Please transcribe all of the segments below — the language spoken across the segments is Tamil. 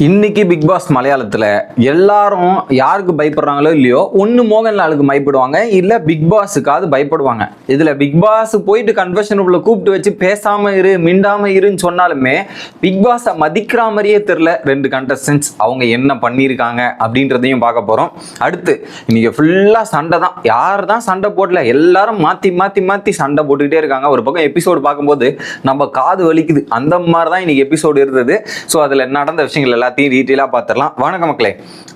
இன்னைக்கு பிக் பாஸ் மலையாளத்தில் எல்லாரும் யாருக்கு பயப்படுறாங்களோ இல்லையோ ஒன்று மோகன்லாலுக்கு பயப்படுவாங்க, இல்லை பிக் பாஸுக்காவது பயப்படுவாங்க. இதில் பிக் பாஸ் போயிட்டு கன்வெர்ஷன் உள்ள கூப்பிட்டு வச்சு பேசாமல் இரு மிண்டாமல் இருன்னு சொன்னாலுமே பிக் பாஸை மதிக்கிற மாதிரியே தெரில ரெண்டு கண்டஸ்டன்ஸ். அவங்க என்ன பண்ணியிருக்காங்க அப்படின்றதையும் பார்க்க போகிறோம். அடுத்து இன்னைக்கு ஃபுல்லாக சண்டை தான். யார் தான் சண்டை போடல, எல்லாரும் மாற்றி மாற்றி மாற்றி சண்டை போட்டுக்கிட்டே இருக்காங்க. ஒரு பக்கம் எபிசோடு பார்க்கும்போது நம்ம காது வலிக்குது. அந்த மாதிரி தான் இன்னைக்கு எபிசோடு இருந்தது. ஸோ அதில் நடந்த விஷயங்கள் எல்லாத்தையும் டீட்டெயிலாக பார்த்துடலாம். வணக்கம் மக்களே,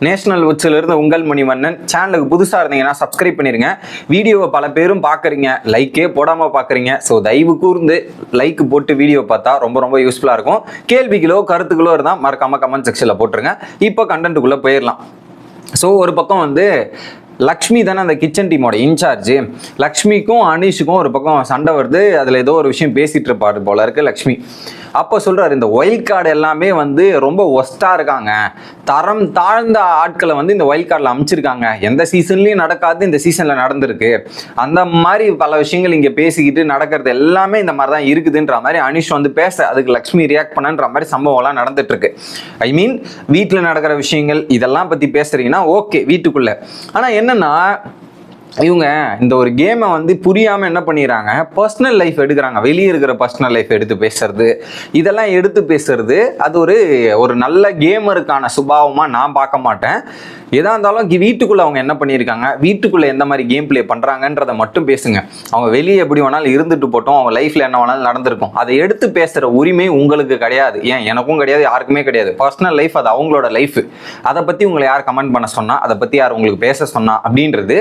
நேஷனல் உச்சில் இருந்து உங்கள் மணிவண்ணன். சேனலுக்கு புதுசாக இருந்தீங்கன்னா சப்ஸ்கிரைப் பண்ணிருங்க. வீடியோவை பல பேரும் பார்க்குறீங்க, லைக்கே போடாமல் பார்க்குறீங்க. ஸோ தயவு கூர்ந்து லைக் போட்டு வீடியோ பார்த்தா ரொம்ப ரொம்ப யூஸ்ஃபுல்லாக இருக்கும். கேள்விகளோ கருத்துக்களோ இருந்தால் மறக்காம கமெண்ட் செக்ஷனில் போட்டுருங்க. இப்போ கண்டென்ட்டுக்குள்ளே போயிடலாம். ஸோ ஒரு பக்கம் லக்ஷ்மி தானே அந்த கிச்சன் டீமோட இன்சார்ஜ். லக்ஷ்மிக்கும் அனீஷுக்கும் ஒரு பக்கம் சண்டை வருது. அதில் ஏதோ ஒரு விஷயம் பேசிகிட்டு இருப்பாரு போல இருக்கு லக்ஷ்மி. அப்போ சொல்கிறார், இந்த ஒயில்ட் கார்டு எல்லாமே ரொம்ப ஒஸ்ட்டாக இருக்காங்க, தரம் தாழ்ந்த ஆட்களை இந்த ஒயில்ட் கார்டில் அமைச்சிருக்காங்க, எந்த சீசன்லேயும் நடக்காது, இந்த சீசனில் நடந்திருக்கு. அந்த மாதிரி பல விஷயங்கள் இங்கே பேசிக்கிட்டு நடக்கிறது எல்லாமே இந்த மாதிரி தான் இருக்குதுன்ற மாதிரி அனீஷ் பேச, அதுக்கு லக்ஷ்மி ரியாக்ட் பண்ணன்ற மாதிரி சம்பவம்லாம் நடந்துட்டுருக்கு. ஐ மீன் வீட்டில் நடக்கிற விஷயங்கள் இதெல்லாம் பற்றி பேசுகிறீங்கன்னா ஓகே வீட்டுக்குள்ளே. ஆனால் என்னன்னா இவங்க இந்த ஒரு கேமை புரியாமல் என்ன பண்ணிடுறாங்க, பர்சனல் லைஃப் எடுக்கிறாங்க. வெளியே இருக்கிற பர்சனல் லைஃப் எடுத்து பேசுறது, இதெல்லாம் எடுத்து பேசுறது அது ஒரு நல்ல கேமருக்கான சுபாவமாக நான் பார்க்க மாட்டேன். எதா இருந்தாலும் வீட்டுக்குள்ளே அவங்க என்ன பண்ணியிருக்காங்க, வீட்டுக்குள்ளே எந்த மாதிரி கேம் பிளே பண்ணுறாங்கன்றதை மட்டும் பேசுங்க. அவங்க வெளியே எப்படி வேணாலும் இருந்துட்டு போட்டோம், அவங்க லைஃப்பில் என்ன வேணாலும் நடந்திருக்கும். அதை எடுத்து பேசுகிற உரிமை உங்களுக்கு கிடையாது, ஏன் எனக்கும் கிடையாது, யாருக்குமே கிடையாது. பர்சனல் லைஃப் அது அவங்களோட லைஃப். அதை பற்றி உங்களை யார் கமெண்ட் பண்ண சொன்னால், அதை பற்றி யார் உங்களுக்கு பேச சொன்னா அப்படின்றது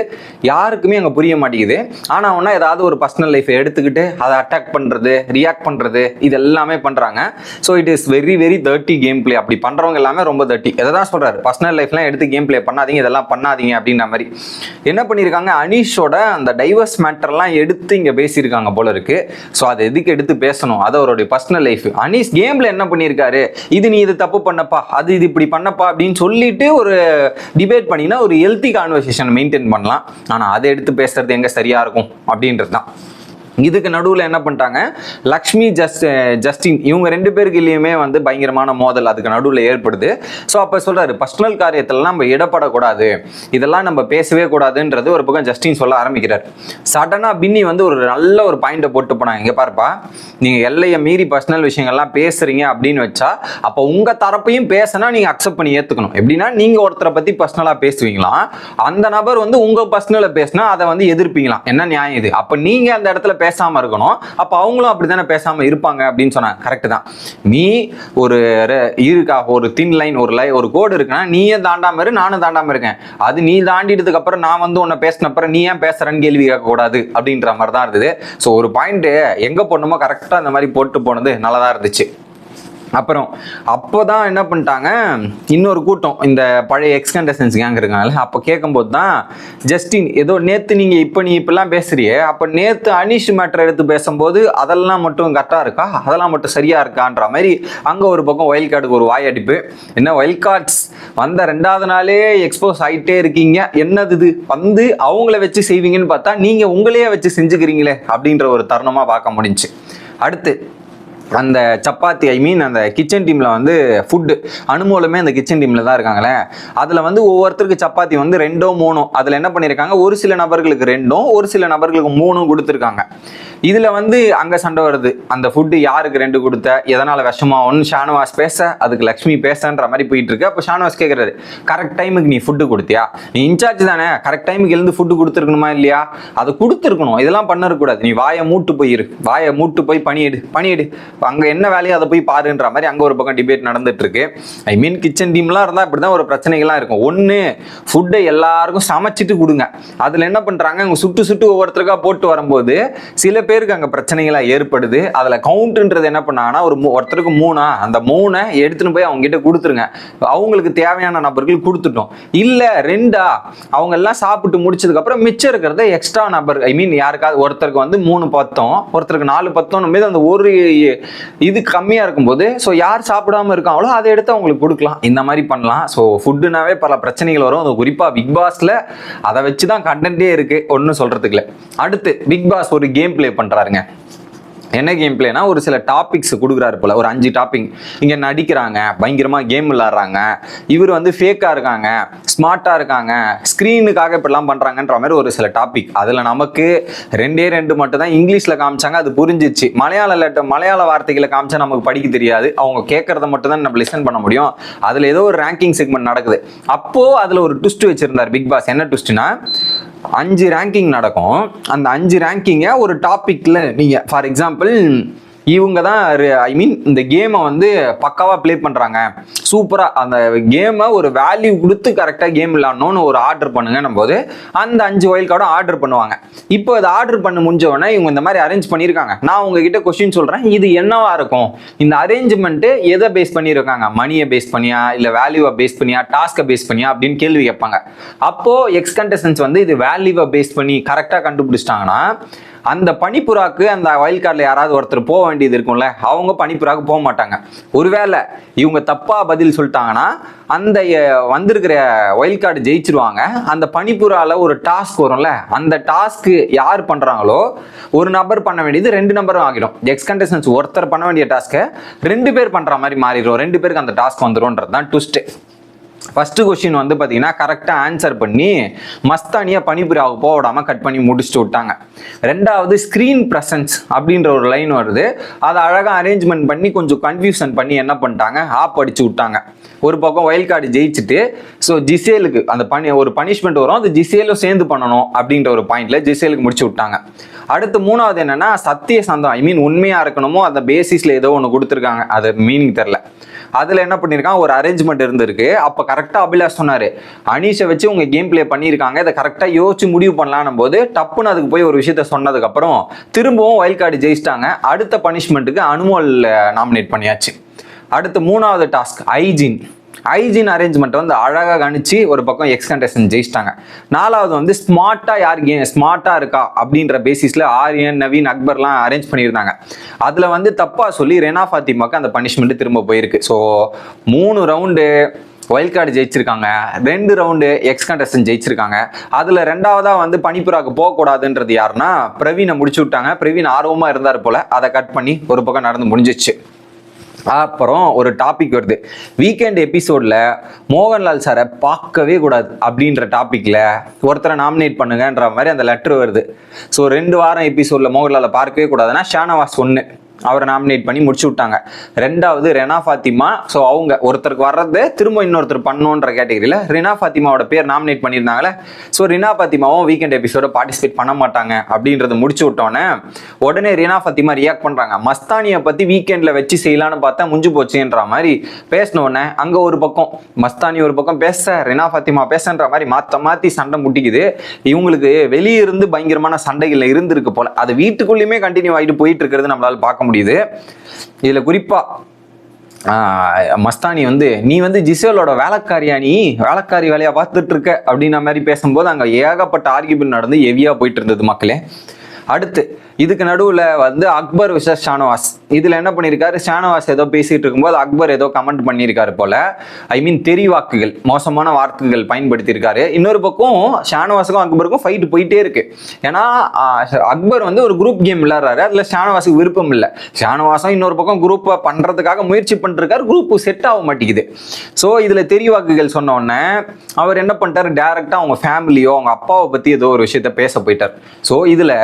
யாருக்குமே அங்கே புரிய மாட்டேங்குது. ஆனால் அவனா ஏதாவது ஒரு பர்சனல் லைஃப்பை எடுத்துக்கிட்டு அதை அட்டாக் பண்ணுறது, ரியாக்ட் பண்ணுறது, இது எல்லாமே பண்ணுறாங்க. So it is very very dirty game play. அப்படி பண்ணுறவங்க எல்லாமே ரொம்ப டர்ட்டி. எதை தான் சொல்கிறாரு, பர்சனல் லைஃப்லாம் எடுத்து கேம் பிளே பண்ணாதீங்க, இதெல்லாம் பண்ணாதீங்க அப்படின்ற மாதிரி என்ன பண்ணியிருக்காங்க. அனீஷோட அந்த டைவர்ஸ் மேட்டர்லாம் எடுத்து இங்கே பேசியிருக்காங்க போல இருக்கு. ஸோ அதை எதுக்கு எடுத்து பேசணும், அது அவருடைய பர்சனல் லைஃப். அனீஷ் கேம்ல என்ன பண்ணியிருக்காரு, இது நீ இது தப்பு பண்ணப்பா, அது இது இப்படி பண்ணப்பா அப்படின்னு சொல்லிட்டு ஒரு டிபேட் பண்ணினா ஒரு ஹெல்த்தி கான்வர்சேஷன் மெயின்டைன் பண்ணலாம். ஆனால் அதை எடுத்து பேசுறது எங்க சரியா இருக்கும் அப்படின்றது தான். இதுக்கு நடுவில் என்ன பண்ணிட்டாங்க, லக்ஷ்மி ஜஸ்டின் இவங்க ரெண்டு பேருக்கு இல்லையுமே பயங்கரமான மோதல் அதுக்கு நடுவில் ஏற்படுது. ஸோ அப்போ சொல்றாரு, பர்சனல் காரியத்திலலாம் நம்ம இடப்படக்கூடாது, இதெல்லாம் நம்ம பேசவே கூடாதுன்றது ஒரு பக்கம் ஜஸ்டின் சொல்ல ஆரம்பிக்கிறார். சடனாக பின்னி ஒரு நல்ல ஒரு பாயிண்டை போட்டு போனாங்க. இங்கே பாருப்பா, நீங்கள் எல்லையை மீறி பர்சனல் விஷயங்கள்லாம் பேசுறீங்க அப்படின்னு வச்சா அப்போ உங்கள் தரப்பையும் பேசினா நீங்கள் அக்செப்ட் பண்ணி ஏற்றுக்கணும். எப்படின்னா நீங்கள் ஒருத்தரை பற்றி பர்சனலாக பேசுவீங்களாம், அந்த நபர் உங்கள் பர்சனலை பேசினா அதை எதிர்ப்பீங்களாம். என்ன நியாயம் இது? அப்போ நீங்கள் அந்த இடத்துல பேசாம இருக்கணும், அப்ப அவங்களும் அப்படித்தானே பேசாம இருப்பாங்க அப்படின்னு சொன்னாங்க. கரெக்ட் தான். நீ ஒரு தின் லைன், ஒரு கோடு இருக்குன்னா நீயே தாண்டாம இரு, நானும் தாண்டாம இருக்கேன். அது நீ தாண்டிட்டதுக்கு அப்புறம் நான் உன்னை பேசினப்புறம் நீ ஏன் பேசுறேன்னு கேள்வி கேட்க கூடாது அப்படின்ற மாதிரி தான் இருந்தது. ஸோ ஒரு பாயிண்ட் எங்க போடணுமோ கரெக்டா இந்த மாதிரி போட்டு போனது நல்லதா இருந்துச்சு. அப்புறம் அப்போதான் என்ன பண்ணிட்டாங்க, இன்னொரு கூட்டம் இந்த பழைய எக்ஸ் கண்டஸ்டன்ஸ் கேங் இருக்காங்கல்ல, அப்போ கேட்கும்போது தான் ஜஸ்டின் ஏதோ நேற்று நீ இப்பெல்லாம் பேசுறியே, அப்போ நேற்று அனீஷ் மேட்டர் எடுத்து பேசும்போது அதெல்லாம் மட்டும் கரெக்டாக இருக்கா, அதெல்லாம் மட்டும் சரியா இருக்கான்ற மாதிரி அங்கே ஒரு பக்கம் ஒயில்ட் கார்டுக்கு ஒரு வாயடிப்பு. என்ன ஒயில்ட் கார்ட்ஸ் வந்த 2வது நாளே எக்ஸ்போஸ் ஆகிட்டே இருக்கீங்க, என்னது இது அவங்கள வச்சு செய்வீங்கன்னு பார்த்தா நீங்கள் உங்களையே வச்சு செஞ்சுக்கிறீங்களே அப்படின்ற ஒரு தருணமாக பார்க்க முடிஞ்சுச்சு. அடுத்து அந்த சப்பாத்தி, ஐ மீன் அந்த கிச்சன் டீமில் ஃபுட்டு அனுமூலமே அந்த கிச்சன் டீமில் தான் இருக்காங்களே, அதில் ஒவ்வொருத்தருக்கு சப்பாத்தி 2 3 அதில் என்ன பண்ணியிருக்காங்க, ஒரு சில நபர்களுக்கு 2 ஒரு சில நபர்களுக்கு 3 கொடுத்துருக்காங்க. இதில் அங்கே சண்டை வருது, அந்த ஃபுட்டு யாருக்கு 2 கொடுத்த, எதனால் விஷமா ஒன்று ஷானவாஸ் பேச, அதுக்கு லக்ஷ்மி பேசன்ற மாதிரி போயிட்டு இருக்கு. அப்போ ஷானவாஸ் கேட்குறாரு, கரெக்ட் டைமுக்கு நீ ஃபுட்டு கொடுத்தியா, நீ இன்சார்ஜ் தானே, கரெக்ட் டைமுக்கு எழுந்து ஃபுட்டு கொடுத்துருக்கணுமா இல்லையா, அதை கொடுத்துருக்கணும், இதெல்லாம் பண்ணக்கூடாது, நீ வாயை மூட்டு போயிரு, வாயை மூட்டு போய் பணியெடு அங்கே என்ன வேலையோ அதை போய் பாருன்ற மாதிரி அங்கே ஒரு பக்கம் டிபேட் நடந்துட்டு இருக்கு. ஐ மீன் கிச்சன் டீம்லாம் இருந்தால் இப்படி தான் ஒரு பிரச்சனைகள்லாம் இருக்கும். ஒன்று ஃபுட்டை எல்லாருக்கும் சமைச்சிட்டு கொடுங்க, அதில் என்ன பண்ணுறாங்க, அவங்க சுட்டு ஒவ்வொருத்தருக்கா போட்டு வரும்போது சில பேருக்கு அங்கே பிரச்சனைகளாக ஏற்படுது. அதில் கவுண்ட்ன்றது என்ன பண்ணாங்கன்னா, ஒருத்தருக்கு 3 அந்த 3 எடுத்துன்னு போய் அவங்க கிட்ட கொடுத்துருங்க, அவங்களுக்கு தேவையான நபர்கள் கொடுத்துட்டோம். இல்லை 2 அவங்க எல்லாம் சாப்பிட்டு முடிச்சதுக்கப்புறம் மிச்சம் இருக்கிறத எக்ஸ்ட்ரா நபர், ஐ மீன் யாருக்காவது ஒருத்தருக்கு 3 பத்தம் ஒருத்தருக்கு 4 பத்தம் மீது அந்த ஒரு இது கம்மியாக இருக்கும்போது ஸோ யார் சாப்பிடாம இருக்காங்களோ அதை எடுத்து அவங்களுக்கு கொடுக்கலாம், இந்த மாதிரி பண்ணலாம். ஸோ ஃபுட்டுனாவே பல பிரச்சனைகள் வரும், அது குறிப்பாக பிக் பாஸில் அதை வச்சு தான் கண்டென்ட்டே இருக்குது, ஒன்றும் சொல்கிறதுக்கு இல்லை. அடுத்து பிக் பாஸ் ஒரு கேம் பிளே பண்ணுறாருங்க. என்ன கேம் பிளேனா ஒரு சில டாபிக்ஸ் கொடுக்குறாரு போல, ஒரு 5 டாபிக். இங்க நடிக்கிறாங்க, பயங்கரமா கேம் விளையாடுறாங்க, இவர் வந்து ஃபேக்கா இருக்காங்க, ஸ்மார்ட்டா இருக்காங்க, ஸ்கிரீனுக்காக இப்படிலாம் பண்றாங்கன்ற மாதிரி ஒரு சில டாபிக். அதுல நமக்கு 2 மட்டும் தான் இங்கிலீஷ்ல காமிச்சாங்க, அது புரிஞ்சிச்சு. மலையாள வார்த்தைகளை காமிச்சா நமக்கு படிக்க தெரியாது, அவங்க கேட்கறத மட்டும் தான் நம்ம லிசன் பண்ண முடியும். அதுல ஏதோ ஒரு ரேங்கிங் செக்மெண்ட் நடக்குது. அப்போ அதுல ஒரு ட்விஸ்ட் வச்சிருந்தார் பிக் பாஸ். என்ன ட்விஸ்ட்னா 5 ரேங்கிங் நடக்கும். அந்த 5 ரேங்கிங்கை ஒரு டாபிக்ல நீங்க ஃபார் எக்ஸாம்பிள் இவங்க தான் இந்த கேமை வந்து பக்காவாக ப்ளே பண்ணுறாங்க, சூப்பராக அந்த கேமை ஒரு வேல்யூ கொடுத்து கரெக்டாக கேம் விளாடணும்னு ஒரு ஆர்டர் பண்ணுங்கன்னும் போது அந்த 5 ஒயில் கார்டும் ஆர்டர் பண்ணுவாங்க. இப்போ அதை ஆர்டர் பண்ண முடிஞ்சவொடனே இவங்க இந்த மாதிரி அரேஞ்ச் பண்ணியிருக்காங்க. நான் உங்ககிட்ட கொஸ்டின் சொல்கிறேன், இது என்னவா இருக்கும்? இந்த அரேஞ்ச்மெண்ட்டு எதை பேஸ் பண்ணியிருக்காங்க? மணியை பேஸ் பண்ணியா, இல்லை வேல்யூவை பேஸ் பண்ணியா, டாஸ்கை பேஸ் பண்ணியா அப்படின்னு கேள்வி கேட்பாங்க. அப்போது எக்ஸ் கண்டஸ்டன்ஸ் வந்து இது வேல்யூவை பேஸ் பண்ணி கரெக்டாக கண்டுபிடிச்சிட்டாங்கன்னா அந்த பனிப்புறாக்கு அந்த வயல் கார்டில் யாராவது ஒருத்தர் போக வேண்டியது இருக்கும்ல, அவங்க பனிப்புறாக்கு போக மாட்டாங்க. ஒருவேளை இவங்க தப்பா பதில் சொல்லிட்டாங்கன்னா அந்த வந்திருக்கிற வயல் கார்டு ஜெயிச்சிருவாங்க. அந்த பனிப்புறால ஒரு டாஸ்க் வரும்ல, அந்த டாஸ்க்கு யார் பண்றாங்களோ ஒரு நபர் பண்ண வேண்டியது 2 நபரும் ஆகிடும். எக்ஸ் கண்டஸ்டன்ஸ் ஒருத்தர் பண்ண வேண்டிய டாஸ்க்கை 2 பேர் பண்ற மாதிரி மாறிடும். 2 பேருக்கு அந்த டாஸ்க் வந்துடும்ன்றது தான் ட்விஸ்ட். ஃபர்ஸ்ட் கொஸ்டின் வந்து பார்த்தீங்கன்னா கரெக்டாக ஆன்சர் பண்ணி மஸ்தானியை பனிபுராவுக்கு போக விடாமல் கட் பண்ணி முடிச்சுட்டு விட்டாங்க. 2வது ஸ்க்ரீன் ப்ரெசன்ஸ் அப்படின்ற ஒரு லைன் வருது, அதை அழகாக அரேஞ்ச்மெண்ட் பண்ணி கொஞ்சம் கன்ஃபியூஷன் பண்ணி என்ன பண்ணிட்டாங்க, ஆப் அடிச்சு விட்டாங்க. ஒரு பக்கம் வயல் கார்டு ஜெயிச்சுட்டு ஸோ ஜிசேலுக்கு அந்த ஒரு பனிஷ்மெண்ட் வரும், அது ஜிசேலும் சேர்ந்து பண்ணணும் அப்படின்ற ஒரு பாயிண்ட்ல ஜிசேலுக்கு முடிச்சு விட்டாங்க. அடுத்து 3வது என்னன்னா சத்திய சந்தம், உண்மையா இருக்கணுமோ அந்த பேசிஸ்ல ஏதோ ஒன்று கொடுத்துருக்காங்க, அது மீனிங் தெரில. அதுல என்ன பண்ணிருக்கான், ஒரு அரேஞ்ச்மெண்ட் இருந்திருக்கு. அப்ப கரெக்டா அபிலாஷ் சொன்னாரு, அனீஷை வச்சு உங்க கேம் பிளே பண்ணியிருக்காங்க, இதை கரெக்டா யோசிச்சு முடிவு பண்ணலாம் போது டப்புன்னு அதுக்கு போய் ஒரு விஷயத்த சொன்னதுக்கு அப்புறம் திரும்பவும் வைல்ட் கார்டு ஜெயிச்சிட்டாங்க. அடுத்த பனிஷ்மெண்ட்டுக்கு அனுமோல் நாமினேட் பண்ணியாச்சு. அடுத்து 3வது டாஸ்க் ஹைஜீன் அரேஞ்ச்மெண்ட் வந்து அழகாக கணிச்சு ஒரு பக்கம் எக்ஸ் கண்டஸ்டன்ட் ஜெயிச்சிட்டாங்க. 4வது வந்து ஸ்மார்ட்டா யார் ஸ்மார்ட்டா இருக்கா அப்படின்ற பேசிஸ்ல ஆரியன், நவீன், அக்பர்லாம் அரேஞ்ச் பண்ணியிருந்தாங்க. அதுல வந்து தப்பா சொல்லி ரெனா ஃபாத்திமாக்கு அந்த பனிஷ்மெண்ட் திரும்ப போயிருக்கு. ஸோ 3 ரவுண்டு வைல்ட் கார்டு ஜெயிச்சிருக்காங்க, 2 ரவுண்டு எக்ஸ் கண்டஸ்டன்ட் ஜெயிச்சிருக்காங்க. அதுல 2வதா வந்து பனிப்புறாக்கு போகக்கூடாதுன்றது யாருன்னா பிரவீனை முடிச்சு விட்டாங்க. பிரவீன் ஆர்வமா இருந்தார் போல, அதை கட் பண்ணி ஒரு பக்கம் நடந்து முடிஞ்சிச்சு. அப்புறம் ஒரு டாபிக் வருது, வீக்கெண்ட் எபிசோட்ல மோகன்லால் சாரை பார்க்கவே கூடாது அப்படின்ற டாபிக்ல ஒருத்தரை நாமினேட் பண்ணுங்கன்ற மாதிரி அந்த லெட்டர் வருது. ஸோ 2 வாரம் எபிசோட்ல மோகன்லாலை பார்க்கவே கூடாதுன்னா ஷானவாஸ் ஒன்று அவரை நாமினேட் பண்ணி முடிச்சு விட்டாங்க. 2வது ரெனா ஃபாத்திமா. ஸோ அவங்க ஒருத்தருக்கு வர்றது திரும்ப இன்னொருத்தர் பண்ணணுன்ற கேட்டகரியில் ரெனா ஃபாத்திமாவோட பேர் நாமினேட் பண்ணியிருந்தாங்களே. ஸோ ரெனா ஃபாத்திமாவும் வீக்கெண்ட் எபிசோட பார்ட்டிசிபேட் பண்ண மாட்டாங்க அப்படின்றத முடிச்சு விட்டோன்னே உடனே ரெனா ஃபாத்திமா ரியாக்ட் பண்ணுறாங்க. மஸ்தானியை பற்றி வீக்கெண்டில் வச்சு செய்யலான்னு பார்த்தா முடிஞ்சு போச்சுன்ற மாதிரி பேசினோடனே அங்கே ஒரு பக்கம் மஸ்தானி ஒரு பக்கம் பேச, ரெனா ஃபாத்திமா பேசன்ற மாதிரி மாற்றி சண்டை முட்டிக்குது. இவங்களுக்கு வெளியே இருந்து பயங்கரமான சண்டைகள் இருந்திருக்கு போல, அது வீட்டுக்குள்ளேயுமே கண்டினியூ ஆகிட்டு போயிட்டு இருக்கிறது நம்மளால பார்க்க முடியுது. இதுல குறிப்பா மஸ்தானி வந்து நீ வந்து ஜிசேலோட வேலைக்காரியா, நீ வேலைக்காரி வேலையா பார்த்துட்டு இருக்க அப்படின்ற மாதிரி பேசும்போது அங்க ஏகப்பட்ட ஆர்கியூமெண்ட் நடந்து ஹெவியா போயிட்டு இருந்தது மக்களே. அடுத்து இதுக்கு நடுவில் வந்து அக்பர் விசஸ் ஷானவாஸ். இதில் என்ன பண்ணியிருக்காரு, ஷானவாஸ் ஏதோ பேசிகிட்டு இருக்கும்போது அக்பர் ஏதோ கமெண்ட் பண்ணியிருக்காரு போல, தெரிவாக்குகள், மோசமான வார்த்தைகள் பயன்படுத்தியிருக்காரு. இன்னொரு பக்கம் ஷானவாஸுக்கும் அக்பருக்கும் ஃபைட் போயிட்டே இருக்கு. ஏன்னா அக்பர் வந்து ஒரு குரூப் கேம் விளையாடுறாரு, அதில் ஷானவாஸுக்கு விருப்பம் இல்லை. ஷானவாஸும் இன்னொரு பக்கம் குரூப்பை பண்ணுறதுக்காக முயற்சி பண்ணிருக்காரு, குரூப்பு செட் ஆக மாட்டேங்குது. ஸோ இதில் தெரிவாக்குகள் சொன்ன உடனே அவர் என்ன பண்ணிட்டார், டைரக்டாக அவங்க ஃபேமிலியோ அவங்க அப்பாவை பற்றி ஏதோ ஒரு விஷயத்த பேச போயிட்டார். ஸோ இதில்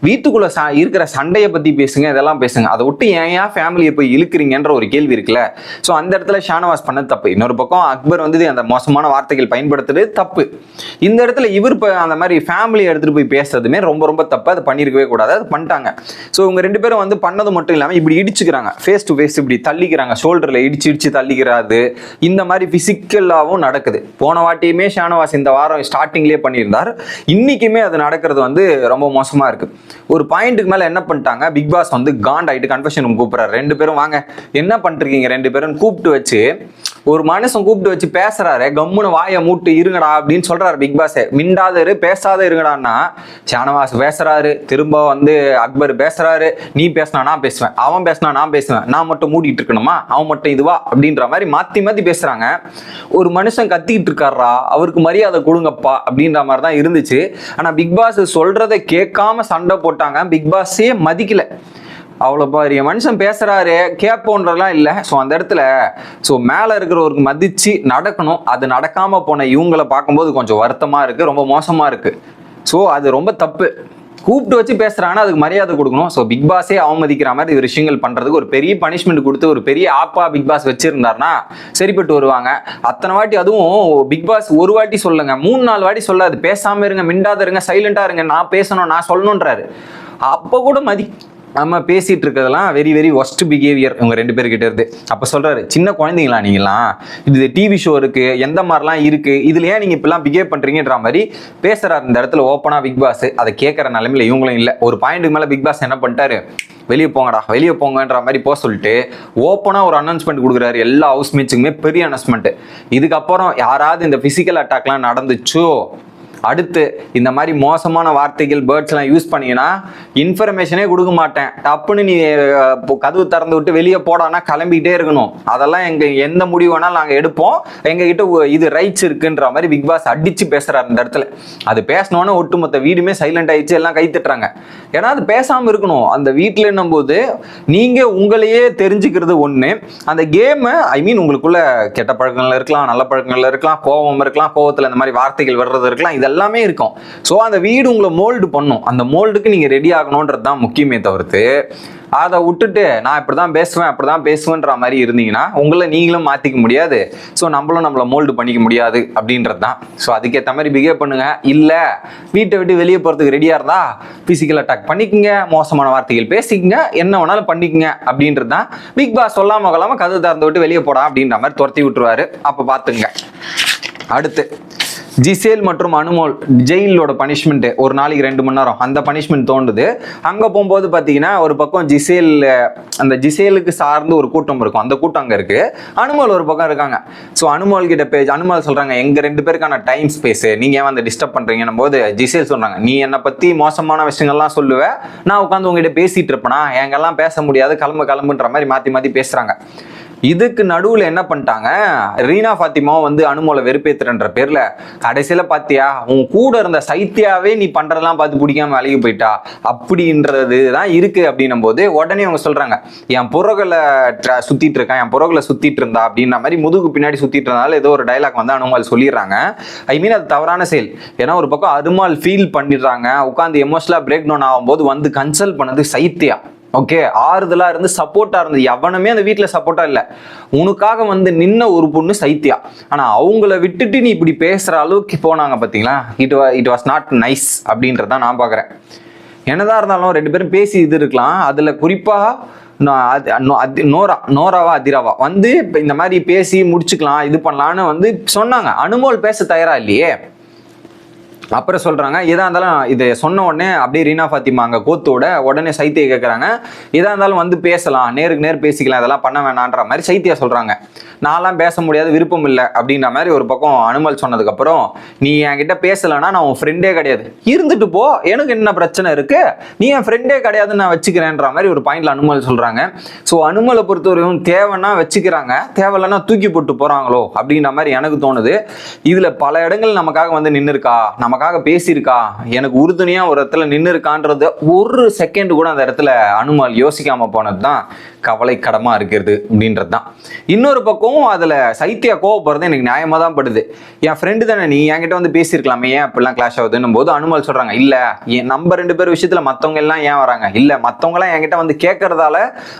வீட்டுக்குள்ள இருக்கிற சண்டையை பத்தி பேசுங்க, இதெல்லாம் பேசுங்க, அதை விட்டு ஏன் ஃபேமிலியை போய் இழுக்கிறீங்கன்ற ஒரு கேள்வி இருக்குல்ல. ஸோ அந்த இடத்துல ஷானவாஸ் பண்ணது தப்பு. இன்னொரு பக்கம் அக்பர் வந்து அந்த மோசமான வார்த்தைகள் பயன்படுத்துறது தப்பு. இந்த இடத்துல இவர் அந்த மாதிரி ஃபேமிலியை எடுத்துட்டு போய் பேசுறதுமே ரொம்ப ரொம்ப தப்பு, அது பண்ணியிருக்கவே கூடாது, அது பண்ணிட்டாங்க. ஸோ இவங்க 2 பேரும் வந்து பண்ணது மட்டும் இல்லாமல் இப்படி இடிச்சுக்கிறாங்க, ஃபேஸ் டு ஃபேஸ் இப்படி தள்ளிக்கிறாங்க, ஷோல்டரில் இடிச்சு தள்ளிக்கிறாது, இந்த மாதிரி பிசிக்கலாகவும் நடக்குது. போன வாட்டியுமே ஷானவாஸ் இந்த வாரம் ஸ்டார்டிங்லேயே பண்ணியிருந்தார், இன்னைக்குமே அது நடக்கிறது வந்து ரொம்ப மோசமாக இருக்கு. ஒரு பாயிண்ட்டுக்கு மேல என்ன பண்ணிட்டாங்க, பிக் பாஸ் வந்து காண்ட் ஆயிட்டு கன்ஃபெஷன் ரூம் கூப்பிடுறாரு. 2 பேரும் வாங்க, என்ன பண்ணிருக்கீங்க 2 பேரும் கூப்பிட்டு வச்சு, ஒரு மனுஷன் கூப்பிட்டு வச்சு பேசுறாரு, கம்முன்னு வாயை மூட்டு இருங்கடா அப்படின்னு சொல்றாரு பிக் பாஸ். மிண்டாத இரு, பேசாத இருங்கடான்னா ஷானவாஸ் பேசுறாரு, திரும்ப வந்து அக்பர் பேசுறாரு, நீ பேசினா நான் பேசுவேன், அவன் பேசினா நான் பேசுவேன், நான் மட்டும் மூடிட்டு இருக்கணுமா, அவன் மட்டும் இதுவா அப்படின்ற மாதிரி மாத்தி பேசுறாங்க. ஒரு மனுஷன் கத்திக்கிட்டு இருக்காரா, அவருக்கு மரியாதை கொடுங்கப்பா அப்படின்ற மாதிரி தான் இருந்துச்சு. ஆனா பிக் பாஸ் சொல்றதை கேட்காம சண்டை போட்டாங்க, பிக் பாஸே மதிக்கல. அவ்வளோ பெரிய மனுஷன் பேசுகிறாரு கேட்போன்றலாம் இல்லை. ஸோ அந்த இடத்துல ஸோ மேலே இருக்கிறவருக்கு மதித்து நடக்கணும். அது நடக்காமல் போன இவங்களை பார்க்கும்போது கொஞ்சம் வருத்தமாக இருக்குது, ரொம்ப மோசமாக இருக்குது. ஸோ அது ரொம்ப தப்பு. கூப்பிட்டு வச்சு பேசுகிறாங்கன்னா அதுக்கு மரியாதை கொடுக்கணும். ஸோ பிக் பாஸே அவமதிக்கிற மாதிரி ஒரு விஷயங்கள் பண்ணுறதுக்கு ஒரு பெரிய பனிஷ்மெண்ட் கொடுத்து ஒரு பெரிய ஆப்பா பிக் பாஸ் வச்சிருந்தாருன்னா சரிப்பட்டு வருவாங்க. அத்தனை வாட்டி, அதுவும் பிக் பாஸ் ஒரு வாட்டி சொல்லுங்க, 3-4 வாட்டி சொல்லாது. பேசாமல் இருங்க, மிண்டாத இருங்க, சைலண்டாக இருங்க, நான் பேசணும், நான் சொல்லணுன்றாரு. அப்போ கூட நம்ம பேசிட்டு இருக்கிறதெல்லாம் வெரி வெரி ஒஸ்ட் பிஹேவியர் இவங்க 2 பேர்கிட்ட இருந்து. அப்போ சொல்றாரு, சின்ன குழந்தைங்களா நீங்களாம், இது டிவி ஷோ இருக்கு, எந்த மாதிரிலாம் இருக்கு, இதுல ஏன் நீங்க இப்பெல்லாம் பிஹேவ் பண்றீங்கன்ற மாதிரி பேசுறாரு இந்த இடத்துல ஓப்பனா பிக் பாஸ். அதை கேட்கற நிலைமையில இவங்களும் இல்லை. ஒரு பாயிண்ட்டுக்கு மேல பிக் பாஸ் என்ன பண்ணிட்டாரு, வெளியே போங்கடா, வெளியே போங்கன்ற மாதிரி போக சொல்லிட்டு ஓப்பனா ஒரு அனௌன்ஸ்மெண்ட் கொடுக்குறாரு எல்லா ஹவுஸ்மேட்ஸுக்குமே, பெரிய அனௌன்ஸ்மெண்ட். இதுக்கப்புறம் யாராவது இந்த பிசிக்கல் அட்டாக்லாம் நடந்துச்சோ, அடுத்து இந்த மாதிரி மோசமான வார்த்தைகள் பேர்ட்ஸ்லாம் யூஸ் பண்ணீங்கன்னா இன்ஃபர்மேஷனே கொடுக்க மாட்டேன், டப்புன்னு நீ கதவு திறந்து விட்டு வெளியே போடானா கிளம்பிக்கிட்டே இருக்கணும். அதெல்லாம் எந்த முடிவு வேணாலும் நாங்கள் எடுப்போம், எங்ககிட்ட இது ரைட்ஸ் இருக்குன்ற மாதிரி பிக் பாஸ் அடிச்சு பேசுறாரு இந்த இடத்துல. அது பேசினோன்னா ஒட்டுமொத்த வீடுமே சைலண்ட் ஆயிடுச்சு, எல்லாம் கை தட்டுறாங்க. ஏன்னா அது பேசாமல் இருக்கணும் அந்த வீட்டில். என்னும் போது நீங்கள் உங்களையே தெரிஞ்சுக்கிறது ஒன்று, அந்த கேமை உங்களுக்குள்ள கெட்ட பழக்கங்கள் இருக்கலாம், நல்ல பழக்கங்கள் இருக்கலாம், கோபம் இருக்கலாம், கோபத்தில் இந்த மாதிரி வார்த்தைகள் வர்றது இருக்கலாம், எல்லாமே இருக்கும். ஸோ அந்த வீடு உங்களை மோல்டு பண்ணும், அந்த மோல்டுக்கு நீங்கள் ரெடி ஆகணுன்றது தான் முக்கியமே தவிர்த்து அதை விட்டுட்டு நான் இப்படிதான் பேசுவேன் அப்படிதான் பேசுவேன்ற மாதிரி இருந்தீங்கன்னா உங்களை நீங்களும் மாற்றிக்க முடியாது. ஸோ நம்மளை மோல்டு பண்ணிக்க முடியாது அப்படின்றது தான். ஸோ அதுக்கேற்ற மாதிரி பிஹேவ் பண்ணுங்க. இல்லை வீட்டை விட்டு வெளியே போகிறதுக்கு ரெடியாக இருந்தா ஃபிசிக்கல் அட்டாக் பண்ணிக்கங்க, மோசமான வார்த்தைகள் பேசிக்கங்க, என்ன வேணாலும் பண்ணிக்கங்க அப்படின்றது தான். பிக் பாஸ் சொல்லாம கொள்ளாமல் கதவு திறந்து விட்டு வெளியே போடா அப்படின்ற மாதிரி துரத்தி விட்டுருவாரு. அப்போ பார்த்துங்க. அடுத்து ஜிசேல் மற்றும் அனுமோல் ஜெயிலோட பனிஷ்மெண்ட், ஒரு நாளைக்கு 2 மணி நேரம் அந்த பனிஷ்மெண்ட் தோன்றுது. அங்கே போகும்போது பார்த்தீங்கன்னா ஒரு பக்கம் அந்த ஜிசேலுக்கு சார்ந்து ஒரு கூட்டம் இருக்கும், அந்த கூட்டம் அங்கே இருக்கு. அனுமோல் ஒரு பக்கம் இருக்காங்க. ஸோ அனுமோல் கிட்ட அனுமோல் சொல்றாங்க, எங்க 2 பேருக்கான டைம் ஸ்பேஸ், நீங்க ஏன் வந்து டிஸ்டர்ப் பண்றீங்கன்னும் போது ஜிசேல் சொல்றாங்க, நீ என்னை பத்தி மோசமான விஷயங்கள்லாம் சொல்லுவேன், நான் உட்காந்து உங்ககிட்ட பேசிட்டு இருப்பேனா, எங்கெல்லாம் பேச முடியாது, கிளம்புன்ற மாதிரி மாற்றி பேசுறாங்க. இதுக்கு நடுவில் என்ன பண்ணிட்டாங்க, ரீனா ஃபாத்திமாவும் வந்து அனுமோலை வெறுப்பேத்துறன்ற பேர்ல கடைசியில பாத்தியா உன் கூட இருந்த சைத்தியாவே நீ பண்றதெல்லாம் பார்த்து பிடிக்காம வேலைக்கு போயிட்டா அப்படின்றது தான் இருக்கு அப்படின்னும் போது உடனே அவங்க சொல்றாங்க, என் புறகளை சுத்திட்டு இருக்கான், என் புறகளை சுத்திட்டு இருந்தா அப்படின்ற மாதிரி முதுகு பின்னாடி சுத்திட்டு இருந்தாலும் ஏதோ ஒரு டைலாக் வந்து அனுமால் சொல்லிடுறாங்க. அது தவறான செயல். ஏன்னா ஒரு பக்கம் அனுமால் ஃபீல் பண்ணிடுறாங்க, உட்காந்து எமோஷனலா பிரேக் டவுன் ஆகும்போது வந்து கன்சல்ட் பண்ணது சைத்தியா. ஓகே, ஆறுதலா இருந்து சப்போர்ட்டா இருந்து, எவனுமே அந்த வீட்டுல சப்போர்ட்டா இல்ல, உனக்காக வந்து நின்ன ஒரு பொண்ணு சைத்தியா. ஆனா அவங்கள விட்டுட்டு நீ இப்படி பேசுற அளவுக்கு போனாங்க பாத்தீங்களா, இட் வாஸ் நாட் நைஸ் அப்படின்றதான் நான் பாக்குறேன். என்னதான் இருந்தாலும் 2 பேரும் பேசி இது இருக்கலாம். அதுல குறிப்பா நோராவா அதிராவா வந்து இந்த மாதிரி பேசி முடிச்சுக்கலாம், இது பண்ணலான்னு வந்து சொன்னாங்க. அனுமோல் பேச தயாரா இல்லையே. அப்புறம் சொல்றாங்க, எதா இருந்தாலும் இது சொன்ன உடனே அப்படியே ரீனா ஃபாத்திமா அங்கே கோத்தோட உடனே சைத்தியை கேட்குறாங்க, எதா இருந்தாலும் வந்து பேசலாம், நேருக்கு நேர் பேசிக்கலாம், இதெல்லாம் பண்ண வேணான்ற மாதிரி சைத்தியா சொல்றாங்க. நான்லாம் பேச முடியாது, விருப்பம் இல்லை அப்படின்ற மாதிரி ஒரு பக்கம் அனுமல் சொன்னதுக்கப்புறம், நீ என்கிட்ட பேசலைன்னா நான் உன் ஃப்ரெண்டே கிடையாது, இருந்துட்டு போ, எனக்கு என்ன பிரச்சனை இருக்கு, நீ என் ஃப்ரெண்டே கிடையாதுன்னு நான் வச்சுக்கிறேன்ற மாதிரி ஒரு பாயிண்ட்ல அனுமல் சொல்றாங்க. ஸோ அனுமலை பொறுத்தவரையும் தேவைன்னா வச்சுக்கிறாங்க, தேவையில்லைன்னா தூக்கி போட்டு போறாங்களோ அப்படின்ற மாதிரி எனக்கு தோணுது. இதுல பல இடங்கள் நமக்காக வந்து நின்று இருக்கா, நமக்காக பேசியிருக்கா, எனக்கு உறுதுணையா ஒரு இடத்துல நின்று இருக்கான்றது ஒரு செகண்ட் கூட அந்த இடத்துல அனுமால் யோசிக்காம போனது தான் கவலைக்கிடமா இருக்கிறது அப்படின்றது தான். இன்னொரு பக்கம் அதுல சைத்தியா கோவப்படுறது எனக்கு நியாயமா தான் படுது. என் ஃப்ரெண்டு தானே, நீ என்கிட்ட வந்து பேசியிருக்கலாமே, ஏன் அப்படிலாம் கிளாஷ் ஆகுதுன்னும் போது அனுமால் சொல்றாங்க, இல்ல நம்ம 2 பேர் விஷயத்துல மத்தவங்க எல்லாம் ஏன் வராங்க, இல்ல மத்தவங்க எல்லாம் என்கிட்ட வந்து கேட்கறதால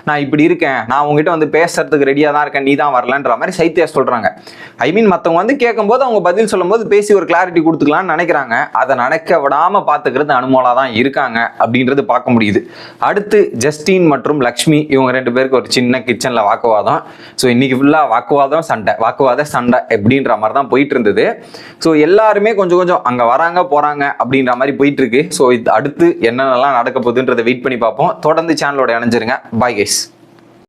நான் இப்படி இருக்கேன், நான் உங்ககிட்ட வந்து பேசுறதுக்கு ரெடியா தான் இருக்கேன், நீ தான் வரலன்ற மாதிரி சைத்தியா சொல்றாங்க. மத்தவங்க வந்து கேட்கும் போது அவங்க பதில் சொல்லும் போது பேசி ஒரு கிளாரிட்டி கொடுத்துக்கலாம்னு நினைக்கிறாங்க. அதை நினைக்க விடாம பாத்துக்கிறது அனுமோலா தான் இருக்காங்க அப்படின்றது பார்க்க முடியுது. அடுத்து ஜஸ்டின் மற்றும் லக்ஷ்மி, இவங்க 2 பேருக்கு ஒரு சின்ன கிச்சன்ல வாக்குவாதம். ஸோ இன்னைக்கு ஃபுல்லா வாக்குவாத சண்டை எப்படின்ற மாதிரி தான் போயிட்டு இருந்தது. ஸோ எல்லாருமே கொஞ்சம் அங்க வராங்க போறாங்க அப்படின்ற மாதிரி போயிட்டு இருக்கு. ஸோ இது அடுத்து என்னென்னலாம் நடக்க போகுதுன்றதை வெயிட் பண்ணி பார்ப்போம். தொடர்ந்து சேனலோட இணைஞ்சிருங்க. Bye guys.